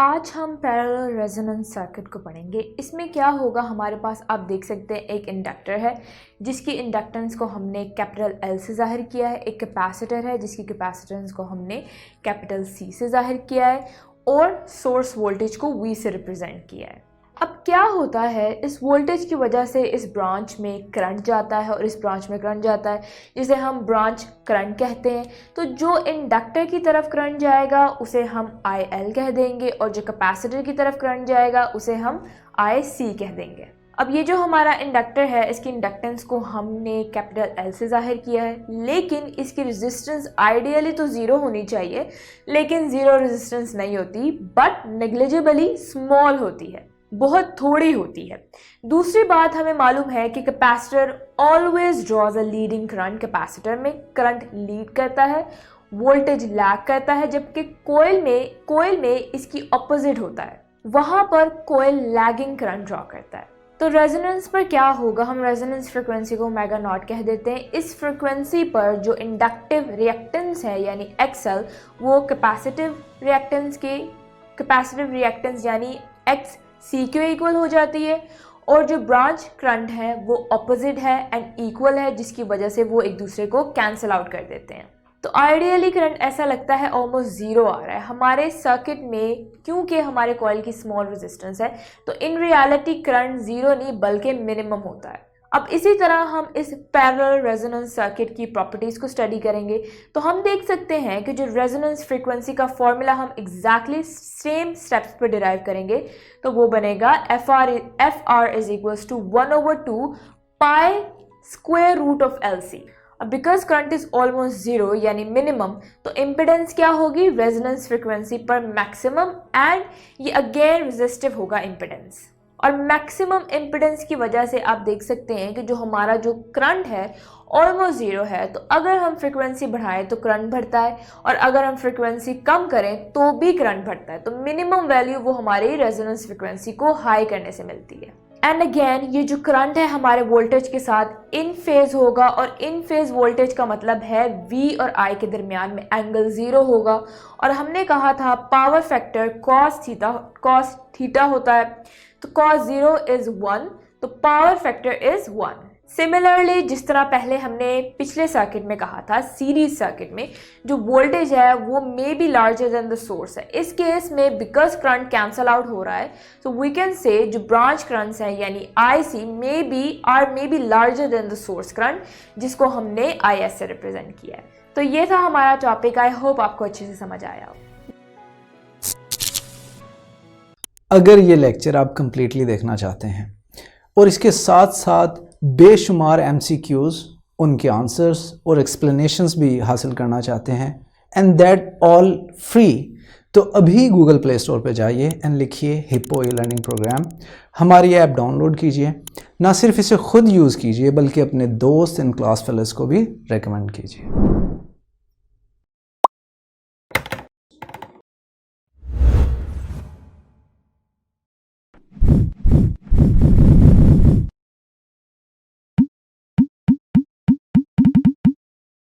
आज हम parallel resonance circuit को पढ़ेंगे। इसमें क्या होगा, हमारे पास आप देख सकते हैं एक इंडक्टर है जिसकी इंडक्टेंस को हमने कैपिटल L से ज़ाहिर किया है, एक कैपेसिटर है जिसकी कैपेसिटेंस को हमने कैपिटल C से ज़ाहिर किया है और सोर्स वोल्टेज को V से रिप्रेजेंट किया है। अब क्या होता है, इस वोल्टेज की वजह से इस ब्रांच में करंट जाता है और इस ब्रांच में करंट जाता है जिसे हम ब्रांच करंट कहते हैं। तो जो इंडक्टर की तरफ करंट जाएगा उसे हम IL कह देंगे और जो कैपेसिटर की तरफ करंट जाएगा उसे हम IC कह देंगे। अब ये जो हमारा इंडक्टर है इसकी इंडक्टेंस को हमने कैपिटल L से ज़ाहिर किया है, लेकिन इसकी रेजिस्टेंस आइडियली तो ज़ीरो होनी चाहिए, लेकिन ज़ीरो रेजिस्टेंस नहीं होती, बट नेग्लिजिबली स्मॉल होती है, बहुत थोड़ी होती है। दूसरी बात हमें मालूम है कि capacitor always draws a leading current. Capacitor में करंट लीड करता है, वोल्टेज लैग करता है, जबकि कोयल में इसकी ऑपोजिट होता है, वहां पर कोयल लैगिंग करंट ड्रॉ करता है। तो रेजोनेंस पर क्या होगा, हम रेजोनेंस फ्रिक्वेंसी को ओमेगा नॉट कह देते हैं। इस फ्रिक्वेंसी पर जो इंडक्टिव रिएक्टेंस है यानी XL वो कैपेसिटिव रिएक्टेंस यानी XC के इक्वल हो जाती है, और जो ब्रांच करंट है वो ऑपोजिट है एंड इक्वल है, जिसकी वजह से वो एक दूसरे को कैंसिल आउट कर देते हैं। तो आइडियली करंट ऐसा लगता है ऑलमोस्ट ज़ीरो आ रहा है हमारे सर्किट में, क्योंकि हमारे कॉइल की स्मॉल रेजिस्टेंस है। तो इन रियलिटी करंट ज़ीरो नहीं बल्कि मिनिमम होता है। अब इसी तरह हम इस पैरेलल रेजोनेंस सर्किट की प्रॉपर्टीज़ को स्टडी करेंगे। तो हम देख सकते हैं कि जो रेजोनेंस फ्रीक्वेंसी का फॉर्मूला हम एग्जैक्टली सेम स्टेप्स पर डिराइव करेंगे, तो वो बनेगा FR is equals to 1/2 pi square root of LC। अब because current is almost zero यानी मिनिमम, तो इम्पिडेंस क्या होगी, रेजोनेंस फ्रीक्वेंसी पर मैक्सिमम, एंड ये अगेन रेजिस्टिव होगा इम्पिडेंस। और मैक्सिमम इम्पिडेंस की वजह से आप देख सकते हैं कि जो हमारा जो करंट है ऑलमोस्ट ज़ीरो है, तो अगर हम फ्रीक्वेंसी बढ़ाएं तो करंट बढ़ता है, और अगर हम फ्रीक्वेंसी कम करें तो भी करंट बढ़ता है। तो मिनिमम वैल्यू वो हमारी रेजोनेंस फ्रीक्वेंसी को हाई करने से मिलती है। एंड अगेन ये जो करंट है हमारे वोल्टेज के साथ इन फेज होगा, और इन फेज वोल्टेज का मतलब है V और I के दरमियान में एंगल ज़ीरो होगा। और हमने कहा था पावर फैक्टर cos थीटा होता है, तो cos 0 इज 1, तो पावर फैक्टर इज 1। सिमिलरली जिस तरह पहले हमने पिछले सर्किट में कहा था, सीरीज सर्किट में जो वोल्टेज है वो may be larger than the source है। इस केस में बिकॉज करंट कैंसल आउट हो रहा है, तो वी कैन से जो ब्रांच करंट्स है यानी IC may be larger than the source current, जिसको हमने IS से रिप्रेजेंट किया है। तो ये था हमारा टॉपिक। आई होप आपको अच्छे से समझ आया हो। अगर ये लेक्चर आप कंप्लीटली देखना चाहते हैं और इसके साथ साथ बेशुमार MCQs, उनके आंसर्स और एक्सप्लेनेशंस भी हासिल करना चाहते हैं, एंड दैट ऑल फ्री, तो अभी गूगल प्ले स्टोर पे जाइए एंड लिखिए हिप्पो ई लर्निंग प्रोग्राम। हमारी ऐप डाउनलोड कीजिए, ना सिर्फ इसे खुद यूज़ कीजिए बल्कि अपने दोस्त एंड क्लास फेलोज़ को भी रेकमेंड कीजिए।